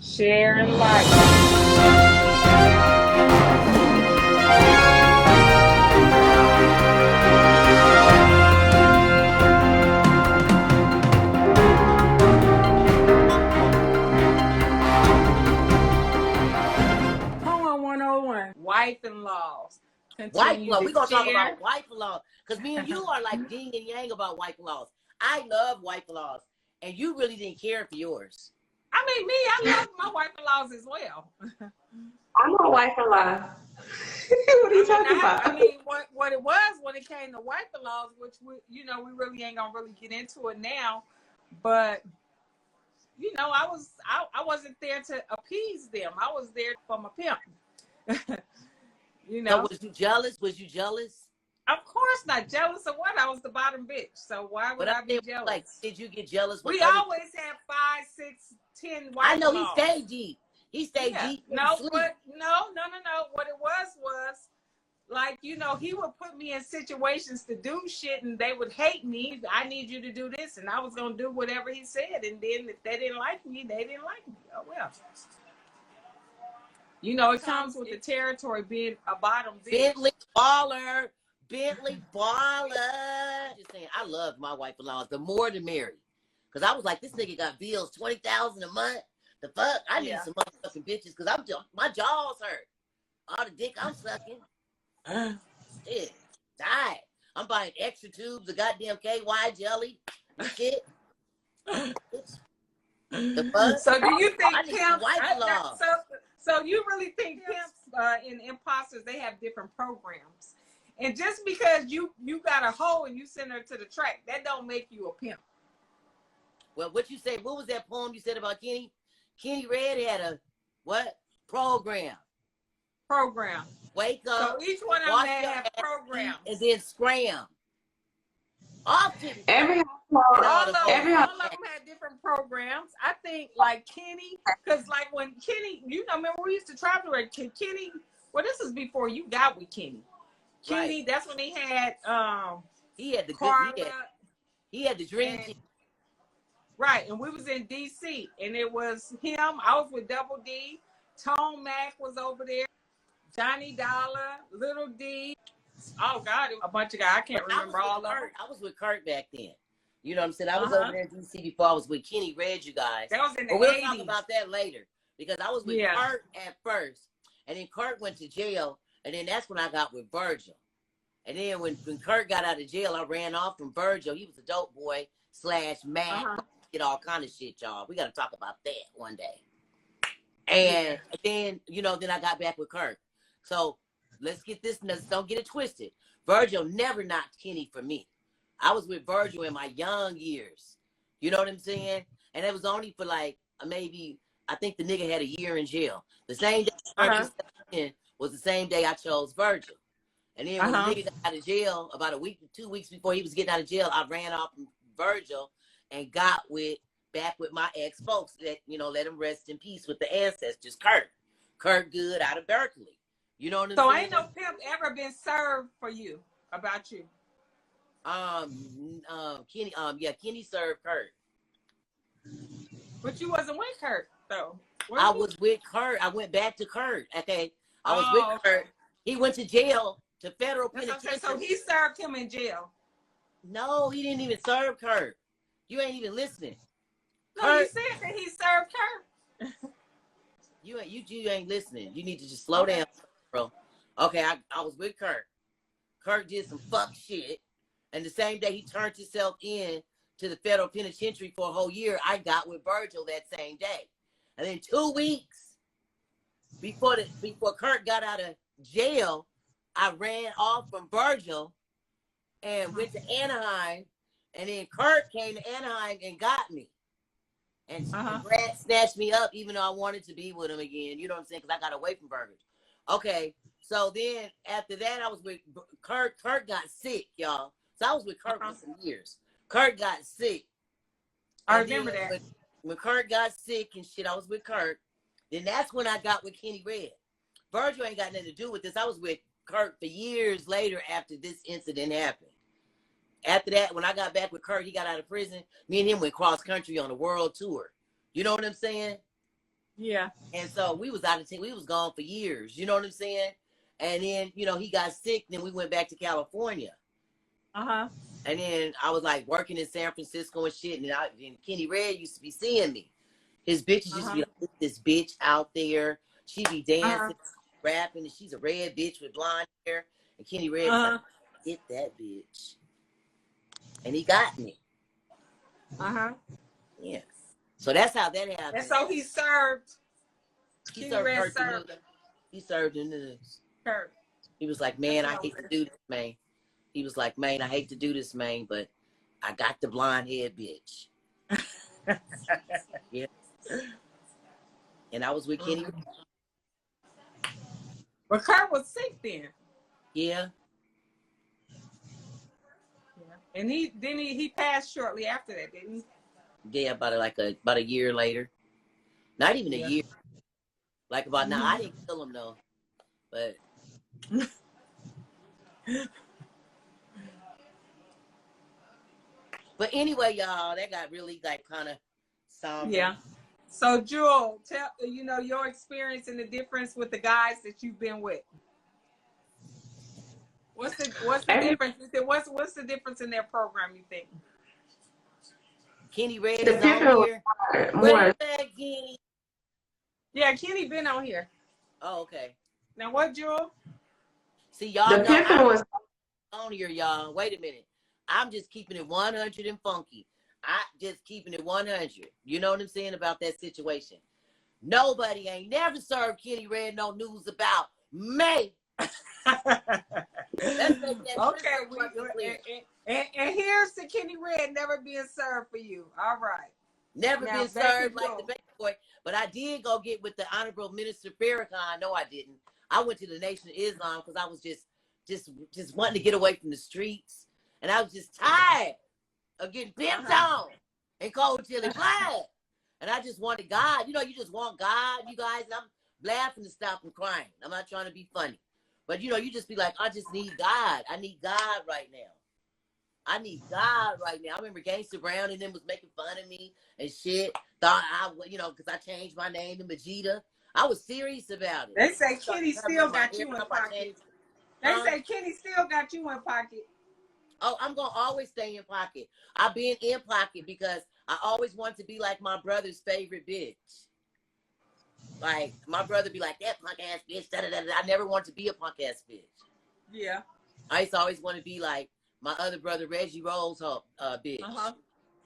Share and like. Poem 101. Wife-in-laws. Wife Continue law. to We're gonna talk share. about wife law. Because me and you are like yin and yang about wife laws. I love wife laws. And you really didn't care for yours. I mean, me, I love my wife-in-laws as well. I'm a wife-in-law. What are you talking about? I mean, what it was when it came to wife-in-laws, which we really ain't gonna really get into it now, but I wasn't there to appease them. I was there for my pimp. So was you jealous? Was you jealous? Of course not. Jealous of what? I was the bottom bitch. So why would I be jealous? Like, did you get jealous? We always had 5, 6, 10 wife-in-laws. I know he stayed deep. He stayed deep. No. What it was like, he would put me in situations to do shit and they would hate me. I need you to do this. And I was going to do whatever he said. And then if they didn't like me, they didn't like me. Oh, well. It comes with the territory being a bottom bitch. Bentley baller. Just saying, I love my wife-in-laws. The more the merrier. Because I was like, this nigga got bills, $20,000 a month. The fuck? I need some motherfucking bitches because my jaws hurt. All the dick I'm sucking. Shit. Died. I'm buying extra tubes of goddamn KY jelly. Shit. The fuck? So do you think pimps? So you really think pimps and imposters, they have different programs? And just because you got a hoe and you send her to the track, that don't make you a pimp. Well, what you say? What was that poem you said about Kenny? Kenny Red had a what? Program. Wake up. So each one of them have programs. And then scram. Often. Every all of them had different programs. I think like Kenny, because like when Kenny, remember we used to travel with Kenny. Well, this is before you got with Kenny. Kenny, right. That's when he had he had the Carla, he had the dream team. Right, and we was in DC, and it was him. I was with Double D. Tone Mac was over there. Johnny Dollar, Little D. Oh God, a bunch of guys. I can't remember all of them. I was with Kurt back then. You know what I'm saying? I was over there in DC before I was with Kenny Red, you guys. That was in the 80s. We'll talk about that later because I was with Kurt at first, and then Kurt went to jail, and then that's when I got with Virgil. And then when Kurt got out of jail, I ran off from Virgil. He was a dope boy / Mac. Did all kind of shit, y'all. We got to talk about that one day. And then, then I got back with Kurt. So let's get this. Don't get it twisted. Virgil never knocked Kenny for me. I was with Virgil in my young years. You know what I'm saying? And it was only for like maybe, I think the nigga had a year in jail. The same day Virgil in was the same day I chose Virgil. And then when the nigga got out of jail, about a week, 2 weeks before he was getting out of jail, I ran off from Virgil and got back with my ex-folks that, let him rest in peace with the ancestors. Kurt Good out of Berkeley. You know what I'm saying? So ain't no pimp ever been served for you about you? Kenny served Kurt. But you wasn't with Kurt, though. I was with Kurt. I went back to Kurt. Okay. I was with Kurt. He went to jail, to federal penitentiary. So he served him in jail. No, he didn't even serve Kurt. You ain't even listening. No, you said that he served Kurt. You ain't listening. You need to just slow down, bro. Okay, I was with Kurt. Kurt did some fuck shit. And the same day he turned himself in to the federal penitentiary for a whole year, I got with Virgil that same day. And then 2 weeks before Kurt got out of jail, I ran off from Virgil and went to Anaheim. And then Kurt came to Anaheim and got me. And Brad snatched me up even though I wanted to be with him again. You know what I'm saying? Because I got away from Virgil. Okay, so then after that, I was with Kurt. Kurt got sick, y'all. So I was with Kurt for some years. Kurt got sick. I remember that. When Kurt got sick and shit, I was with Kurt. Then that's when I got with Kenny Red. Virgil ain't got nothing to do with this. I was with Kurt for years later after this incident happened. After that, when I got back with Kurt, he got out of prison. Me and him went cross country on a world tour. You know what I'm saying? Yeah. And so we was out of town. We was gone for years. You know what I'm saying? And then, you know, he got sick. Then we went back to California. Uh-huh. And then I was like working in San Francisco and shit. And Kenny Red used to be seeing me. His bitches used to be like, look at this bitch out there. She be dancing, rapping, and she's a red bitch with blonde hair. And Kenny Red was like, get that bitch. And he got me. Yeah. So that's how that happened. And so he served. He served Kurt the news. He served the news. Kurt. He was like, man, I hate to do this, man. He was like, man, I hate to do this, man, but I got the blonde head bitch. Yeah. And I was with Kenny. But Kurt was sick then. Yeah. And he passed shortly after that, didn't he? Yeah, about a year later. Not even a year. Like about now, I didn't kill him though. But but anyway, y'all, that got really like kind of somber. Yeah. So Jewel, tell your experience and the difference with the guys that you've been with. What's the difference? What's the difference in their program, you think? Kenny Red is on here. Where is that, Kenny? Yeah, Kenny been on here. Oh, okay. Now what, Jewel? See, y'all know I'm on here, y'all. Wait a minute. I'm just keeping it 100 and funky. I just keeping it 100. You know what I'm saying about that situation? Nobody ain't never served Kenny Red no news about me. Let's make that okay. And here's the Kenny Red never being served for you. All right. Never been served like the baby boy. But I did go get with the Honorable Minister Farrakhan. No, I didn't. I went to the Nation of Islam because I was just wanting to get away from the streets. And I was just tired of getting pimped on and cold chili black. And I just wanted God. You know, you just want God, you guys. And I'm laughing to stop and crying. I'm not trying to be funny. But, you know, you just be like, I just need God. I need God right now. I need God right now. I remember Gangsta Brown and them was making fun of me and shit. Thought because I changed my name to Majida. I was serious about it. They say Kenny still got you in pocket. They say Kenny still got you in pocket. Oh, I'm going to always stay in pocket. I've been in pocket because I always wanted to be like my brother's favorite bitch. Like, my brother be like, that punk ass bitch. Da-da-da-da. I never wanted to be a punk ass bitch. Yeah. I used to always want to be like my other brother, Reggie Rose, bitch.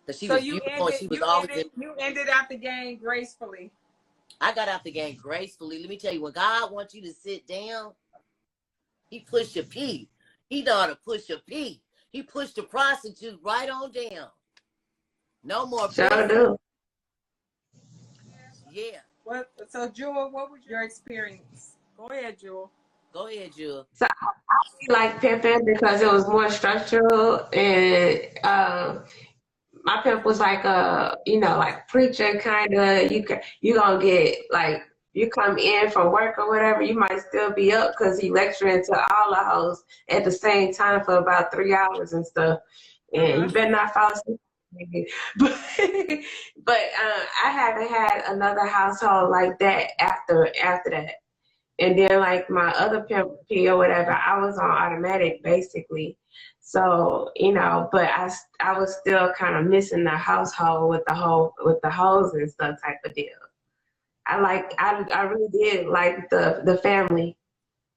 Because she so was beautiful and she was always... You ended out the game gracefully. I got out the game gracefully. Let me tell you, when God wants you to sit down, he pushed your pee. He know how to push your pee. He pushed the prostitute right on down. No more. Sure do. Yeah. So, Jewel, what was your experience? Go ahead, Jewel. Go ahead, Jewel. So I like pimping because it was more structural, and my pimp was like like preacher kind of. You gonna get like, you come in from work or whatever, you might still be up because he lecturing to all the hoes at the same time for about 3 hours and stuff, and you better not fall asleep. But I haven't had another household like that after that. And then like my other pimp P or whatever, I was on automatic basically. So, but I was still kind of missing the household with the hoes and stuff type of deal. I really did like the family.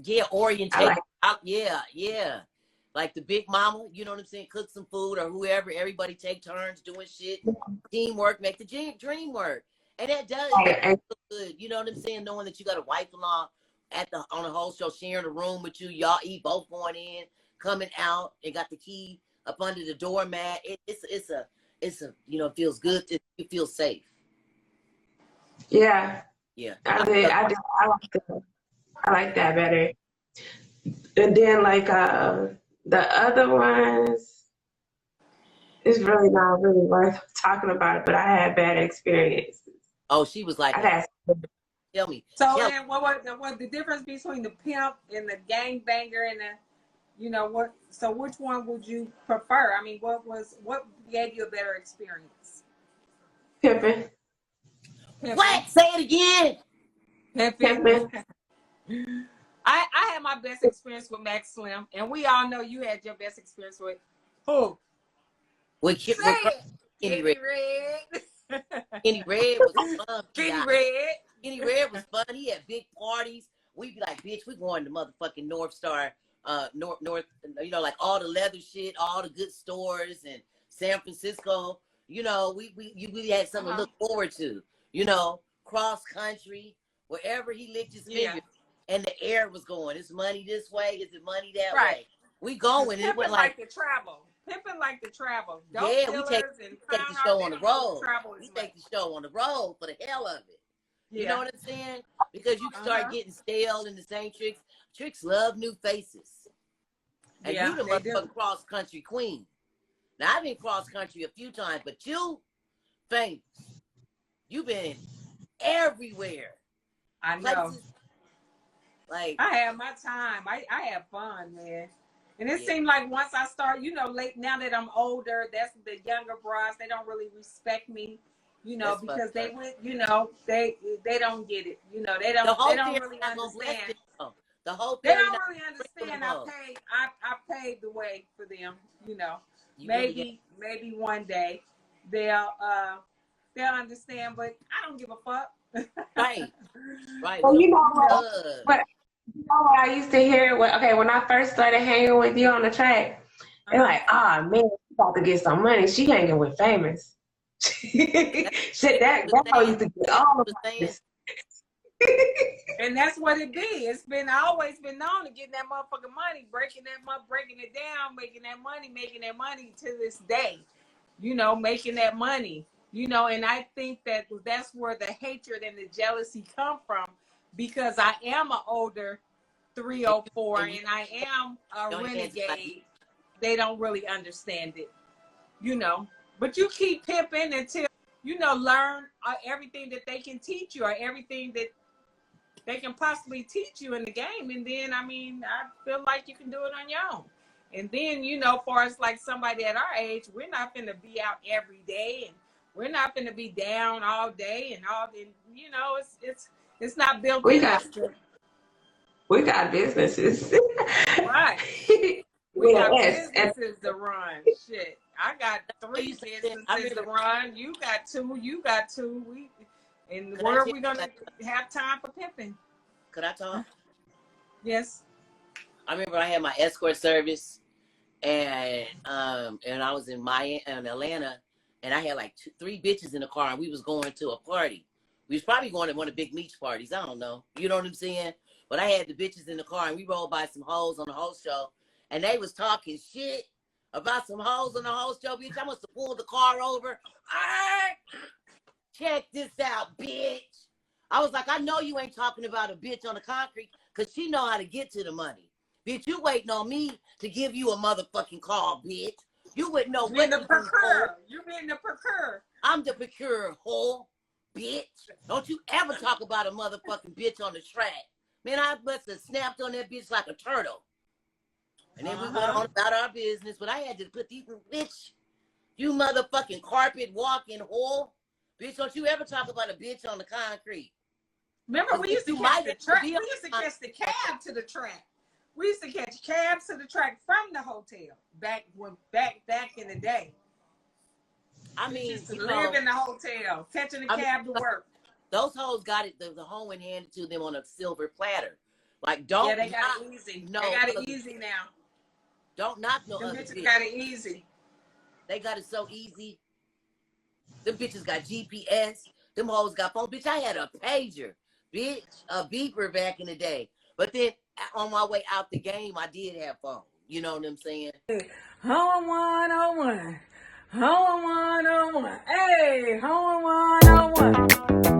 Yeah, orientation. Yeah. Like the big mama, you know what I'm saying? Cook some food or whoever. Everybody take turns doing shit. Teamwork, make the dream work. And that does feel good. You know what I'm saying? Knowing that you got a wife along on the whole show, sharing a room with you. Y'all both going in, coming out, and got the key up under the doormat. It's a it feels good. You feel safe. Yeah. Yeah. I like that better. And then like the other ones, it's really not really worth talking about it, but I had bad experiences. Oh, she was like, tell me. So what the difference between the pimp and the gangbanger and the, so which one would you prefer? I mean, what gave you a better experience? Pimping. Pimping. What? Say it again. Pimping. I had my best experience with Max Slim, and we all know you had your best experience with who? With Kenny Red. Kenny Red was fun. Kenny Red. Kenny Red was fun. He had big parties. We'd be like, bitch, we going to motherfucking North Star, North, you know, like all the leather shit, all the good stores in San Francisco. You know, we had something to look forward to. You know, cross country, wherever he licked his finger, and the air was going. Is money this way? Is it money that way? We going. It went like the travel. Pimping like the travel. We take the show on the road. We take the show on the road for the hell of it. You know what I'm saying? Because you start getting stale in the same tricks. Tricks love new faces. And you the motherfucking cross country queen. Now I've been cross country a few times, but you famous. You've been everywhere. I know. Like I had my time. I had fun, man. And it seemed like once I start, you know, late now that I'm older, that's the younger brides, they don't really respect me, you know, because they went, you know, they don't get it. You know, they don't really understand. The whole they don't really understand. I paved the way for them, you know. Maybe one day they'll understand, but I don't give a fuck. Right. Well, you know what? You know what I used to hear? When I first started hanging with you on the track, they're like, "Ah, man, she's about to get some money. She hanging with famous." Shit, that's how I used to get all of this. And that's what it be. It's always been known to get that motherfucking money, breaking it down, making that money to this day. You know, making that money. You know, and I think that's where the hatred and the jealousy come from. Because I am an older 304 and I am a renegade. They don't really understand it, you know. But you keep pimping until, you know, learn everything that they can teach you or everything that they can possibly teach you in the game. And then, I mean, I feel like you can do it on your own. And then, you know, for us like somebody at our age, we're not going to be out every day and we're not going to be down all day and all. And, you know, it's not built we got businesses. Right. We got businesses to run. Shit. I got 3 businesses to run. You got 2. Where are we going to have time for pimping? Could I talk? Yes. I remember I had my escort service and I was in Atlanta and I had like 3 bitches in the car and we was going to a party. We was probably going to one of the big meat parties. I don't know. You know what I'm saying? But I had the bitches in the car and we rolled by some hoes on the whole show. And they was talking shit about some hoes on the whole show. Bitch, I must have pulled the car over. Check this out, bitch. I was like, I know you ain't talking about a bitch on the concrete because she know how to get to the money. Bitch, you waiting on me to give you a motherfucking call, bitch. You wouldn't know what to do. You being the procurer. I'm the procurer, whore. Bitch, don't you ever talk about a motherfucking bitch on the track. Man, I must have snapped on that bitch like a turtle. And then we went on about our business, but I had to put these, bitch, you motherfucking carpet walking whore. Bitch, don't you ever talk about a bitch on the concrete. Remember, we used to catch the track. We used to catch the cab to the track. We used to catch cabs to the track from the hotel back in the day. I mean, to live in the hotel, catching a cab to work. Those hoes got it. The home went handed to them on a silver platter. Like, don't. Yeah, they got it easy. No, they got it easy now. Don't knock no other bitches bitch. Got it easy. They got it so easy. Them bitches got GPS. Them hoes got phone. Bitch, I had a pager, bitch, a beeper back in the day. But then on my way out the game, I did have phone. You know what I'm saying? Home 101. Home 101. Hey, home 101.